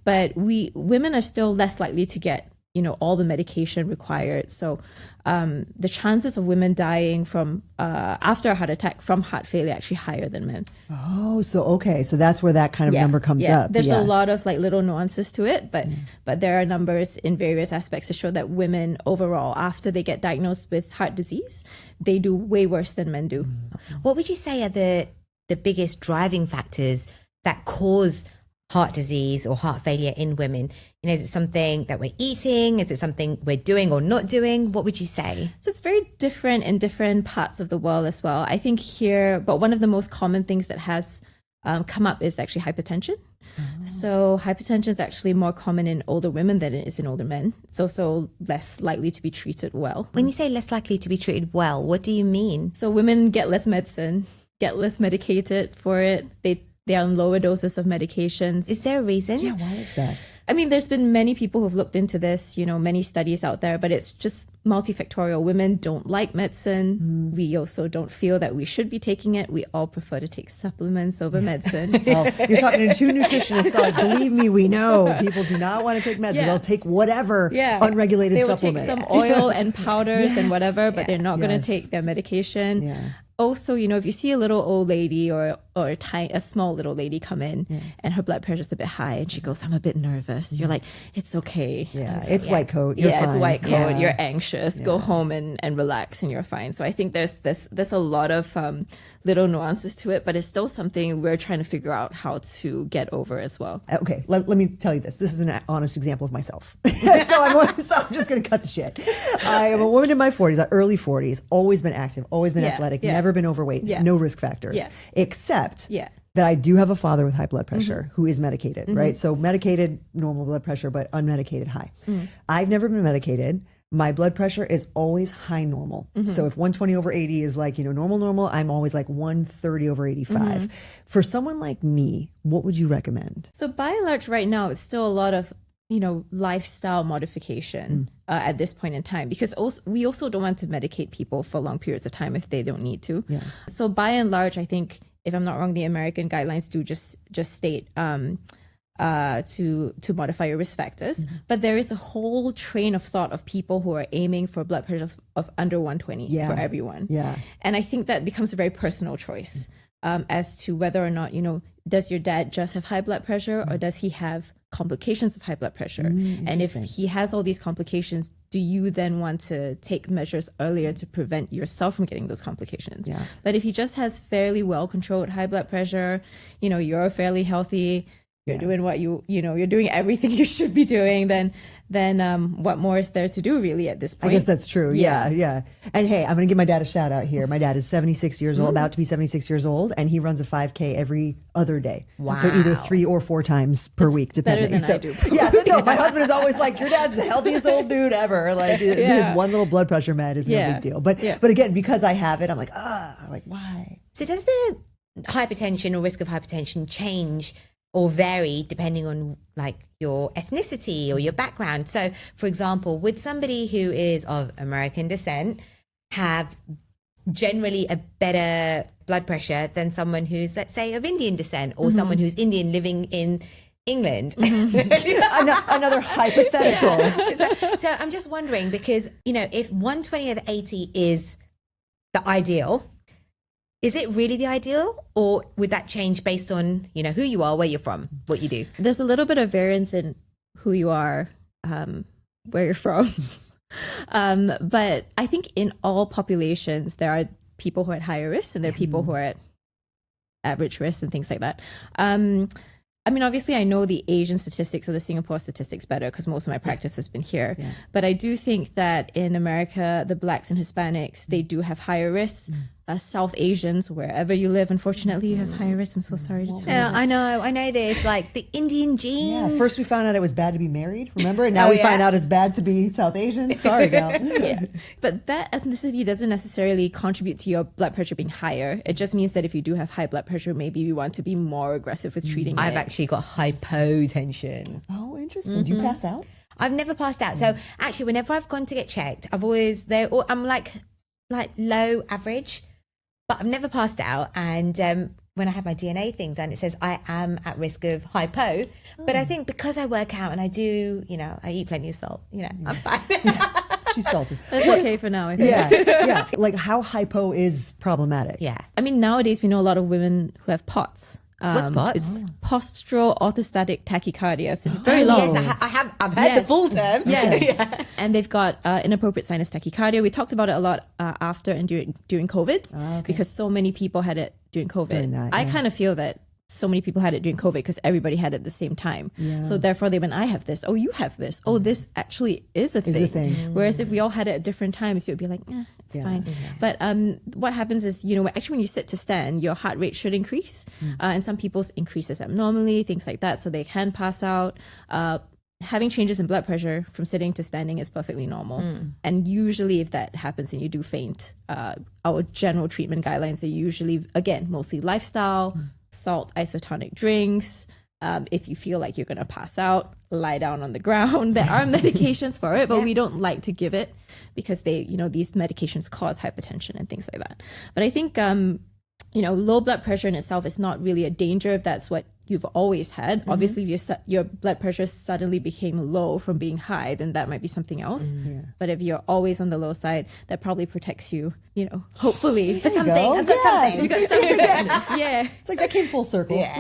but women are still less likely to get, all the medication required. So the chances of women dying from after a heart attack from heart failure are actually higher than men. Oh, so that's where that kind of number comes up. There's a lot of like little nuances to it, but there are numbers in various aspects to show that women overall, after they get diagnosed with heart disease, they do way worse than men do. What would you say are the biggest driving factors that cause heart disease or heart failure in women? Is it something that we're eating? Is it something we're doing or not doing? What would you say? So it's very different in different parts of the world as well. I think here, but one of the most common things that has come up is actually hypertension. So hypertension is actually more common in older women than it is in older men. It's also less likely to be treated well. When you say less likely to be treated well, what do you mean? So women get less medicine, get less medicated for it. They're on lower doses of medications. Is there a reason? Yeah, why is that? I mean, there's been many people who've looked into this, many studies out there, but it's just multifactorial. Women don't like medicine. We also don't feel that we should be taking it. We all prefer to take supplements over medicine. Well, you're talking to two nutritionists, so believe me, we know people do not want to take medicine. They'll take whatever unregulated supplement. They will take some oil and powders and whatever, but they're not going to take their medication. Yeah. Also, if you see a little old lady or a small little lady come in and her blood pressure's a bit high and she goes, I'm a bit nervous. You're like, it's okay. Yeah, it's white coat. You're fine. It's white coat. You're anxious. Go home and relax and you're fine. So I think there's a lot of little nuances to it, but it's still something we're trying to figure out how to get over as well. Okay, let me tell you this. This is an honest example of myself. so I'm just going to cut the shit. I am a woman in my 40s, early 40s, always been active, always been athletic, never been overweight, no risk factors, except that I do have a father with high blood pressure who is medicated, right? So medicated, normal blood pressure, but unmedicated high. I've never been medicated. My blood pressure is always high normal. So if 120 over 80 is like, normal, I'm always like 130 over 85. For someone like me, what would you recommend? So by and large right now, it's still a lot of, lifestyle modification at this point in time, because we also don't want to medicate people for long periods of time if they don't need to. Yeah. So by and large, I think, if I'm not wrong, the American guidelines do just state to modify your risk factors. But there is a whole train of thought of people who are aiming for blood pressures of under 120 for everyone. Yeah. And I think that becomes a very personal choice as to whether or not, does your dad just have high blood pressure or does he have complications of high blood pressure? And if he has all these complications, do you then want to take measures earlier to prevent yourself from getting those complications? Yeah. But if he just has fairly well controlled high blood pressure, you're fairly healthy, you're doing what you're doing everything you should be doing, then what more is there to do really at this point? I guess that's true. Yeah. And hey, I'm going to give my dad a shout out here. My dad is 76 years old, about to be 76 years old, and he runs a 5K every other day. Wow. So either 3 or 4 times per week, depending. Better than I do. Yeah. So no, my husband is always like, your dad's the healthiest old dude ever. Like his one little blood pressure med is no big deal. But again, because I have it, I'm like, why? So does the hypertension or risk of hypertension change or vary depending on like your ethnicity or your background? So for example, would somebody who is of American descent have generally a better blood pressure than someone who's, let's say, of Indian descent, or someone who's Indian living in England? Another hypothetical. So I'm just wondering, because, if 120 over 80 is the ideal, is it really the ideal, or would that change based on, who you are, where you're from, what you do? There's a little bit of variance in who you are, where you're from. But I think in all populations, there are people who are at higher risk and there are people who are at average risk and things like that. I mean, obviously, I know the Asian statistics or the Singapore statistics better because most of my practice has been here. Yeah. But I do think that in America, the Blacks and Hispanics, they do have higher risks. South Asians, wherever you live, unfortunately, you have higher risk. I'm so sorry to tell you. Yeah, I know this, like the Indian genes. Yeah, first we found out it was bad to be married, remember? And now we find out it's bad to be South Asian. Sorry, gal. But that ethnicity doesn't necessarily contribute to your blood pressure being higher. It just means that if you do have high blood pressure, maybe you want to be more aggressive with treating it. I've actually got hypotension. Oh, interesting. Do you pass out? I've never passed out. So actually, whenever I've gone to get checked, I'm like low average. But I've never passed out, and when I had my DNA thing done, it says I am at risk of hypo. But I think because I work out and I do, I eat plenty of salt, I'm fine. She's salty. That's okay for now, I think. Yeah. Like how hypo is problematic. Yeah. I mean, nowadays we know a lot of women who have POTS. What's POTS? It's postural orthostatic tachycardia. So very long. Yes, I've heard the full term. Yes. Yeah. And they've got inappropriate sinus tachycardia. We talked about it a lot after and during COVID because so many people had it during COVID. I kind of feel that so many people had it during COVID because everybody had it at the same time. Yeah. So therefore they went, I have this. Oh, you have this. Oh, this actually is a thing. Whereas if we all had it at different times, it would be like, it's fine. Yeah. But what happens is, actually when you sit to stand, your heart rate should increase. And some people's increases abnormally, things like that. So they can pass out. Having changes in blood pressure from sitting to standing is perfectly normal. And usually if that happens and you do faint, our general treatment guidelines are usually, again, mostly lifestyle, salt isotonic drinks. If you feel like you're going to pass out, lie down on the ground. There are medications for it, but we don't like to give it because these medications cause hypertension and things like that. But I think, low blood pressure in itself is not really a danger if that's what you've always had. Obviously, if your blood pressure suddenly became low from being high, then that might be something else. But if you're always on the low side, that probably protects you, hopefully. For something. I've got something. You've got something. Yeah. It's like that came full circle. Yeah.